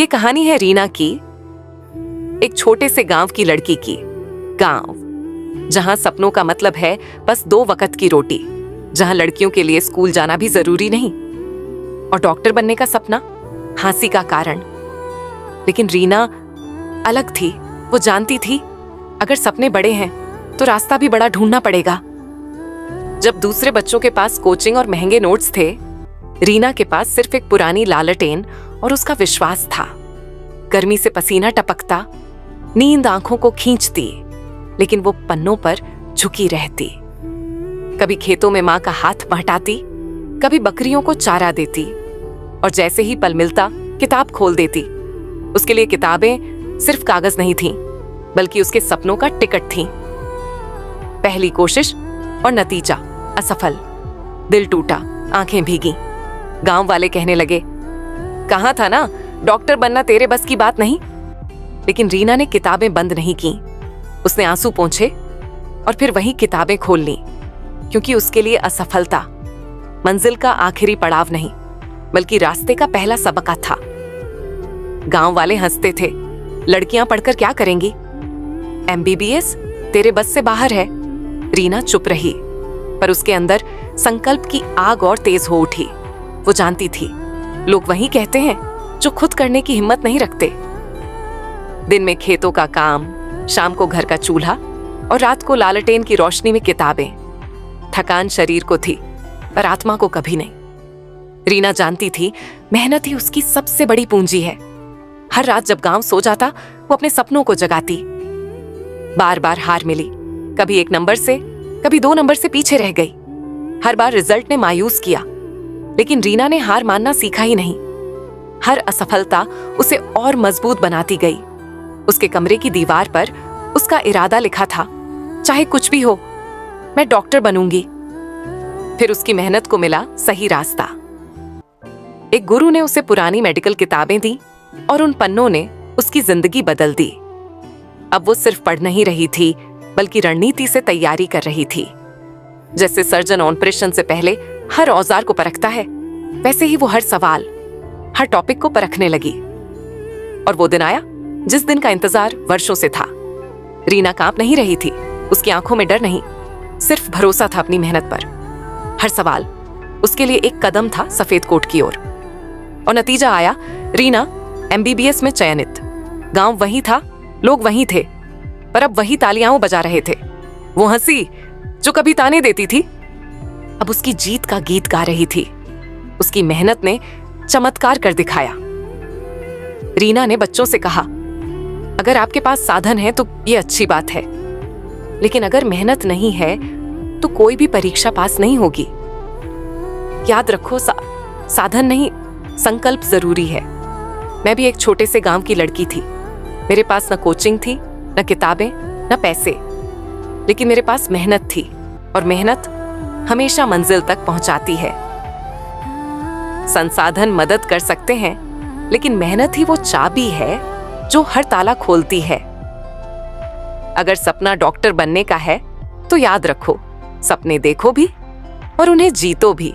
ये कहानी है रीना की, एक छोटे से गांव की लड़की की। गांव जहां सपनों का मतलब है बस 2 वक्त की रोटी, जहां लड़कियों के लिए स्कूल जाना भी जरूरी नहीं और डॉक्टर बनने का सपना हंसी का कारण। लेकिन रीना अलग थी। वो जानती थी अगर सपने बड़े हैं तो रास्ता भी बड़ा ढूंढना पड़ेगा। जब दूसरे बच्चों के पास कोचिंग और महंगे नोट्स थे, रीना के पास सिर्फ एक पुरानी लालटेन और उसका विश्वास था। गर्मी से पसीना टपकता, नींद आंखों को खींचती, लेकिन वो पन्नों पर झुकी रहती। कभी खेतों में माँ का हाथ बहटाती, कभी बकरियों को चारा देती, और जैसे ही पल मिलता किताब खोल देती। उसके लिए किताबें सिर्फ कागज नहीं थीं, बल्कि उसके सपनों का टिकट थीं। पहली कोशिश और नतीजा असफल। दिल टूटा, आंखें भीगी। गांव वाले कहने लगे, कहा था ना डॉक्टर बनना तेरे बस की बात नहीं। लेकिन रीना ने किताबें बंद नहीं की। उसने आंसू पोंछे और फिर वही किताबें खोल ली, क्योंकि उसके लिए असफलता मंजिल का आखिरी पड़ाव नहीं, बल्कि रास्ते का पहला सबका था। गांव वाले हंसते थे, लड़कियां पढ़कर क्या करेंगी, MBBS तेरे बस से बाहर है। रीना चुप रही, पर उसके अंदर संकल्प की आग और तेज हो उठी। वो जानती थी लोग वही कहते हैं जो खुद करने की हिम्मत नहीं रखते। दिन में खेतों का काम, शाम को घर का चूल्हा और रात को लालटेन की रोशनी में किताबें। थकान शरीर को थी, पर आत्मा को कभी नहीं। रीना जानती थी मेहनत ही उसकी सबसे बड़ी पूंजी है। हर रात जब गांव सो जाता, वो अपने सपनों को जगाती। बार बार हार मिली, कभी 1 नंबर से, कभी 2 नंबर से पीछे रह गई। हर बार रिजल्ट ने मायूस किया, लेकिन रीना ने हार मानना सीखा ही नहीं। हर असफलता उसे और मजबूत बनाती गई। उसके कमरे की दीवार पर उसका इरादा लिखा था, चाहे कुछ भी हो, मैं डॉक्टर बनूंगी। फिर उसकी मेहनत को मिला सही रास्ता। एक गुरु ने उसे पुरानी मेडिकल किताबें दी और उन पन्नों ने उसकी जिंदगी बदल दी। अब वो सिर्फ पढ़ नहीं रही थी, बल्कि रणनीति से तैयारी कर रही थी। जैसे सर्जन ऑपरेशन से पहले हर औजार को परखता है, वैसे ही वो हर सवाल, हर टॉपिक को परखने लगी। और वो दिन आया जिस दिन का इंतजार वर्षों से था। रीना कांप नहीं रही थी, उसकी आंखों में डर नहीं, सिर्फ भरोसा था अपनी मेहनत पर। हर सवाल उसके लिए एक कदम था सफेद कोट की ओर। और नतीजा आया, रीना MBBS में चयनित। गांव वही था, लोग वही थे, पर अब वही तालियां बजा रहे थे। वो हंसी जो कभी ताने देती थी, अब उसकी जीत का गीत गा रही थी। उसकी मेहनत ने चमत्कार कर दिखाया। रीना ने बच्चों से कहा, अगर आपके पास साधन है तो ये अच्छी बात है, लेकिन अगर मेहनत नहीं है तो कोई भी परीक्षा पास नहीं होगी। याद रखो, साधन नहीं, संकल्प जरूरी है। मैं भी एक छोटे से गांव की लड़की थी। मेरे पास न कोचिंग थी, न किताबें, न पैसे, लेकिन मेरे पास मेहनत थी, और मेहनत हमेशा मंजिल तक पहुंचाती है। संसाधन मदद कर सकते हैं, लेकिन मेहनत ही वो चाबी है जो हर ताला खोलती है। अगर सपना डॉक्टर बनने का है तो याद रखो, सपने देखो भी और उन्हें जीतो भी।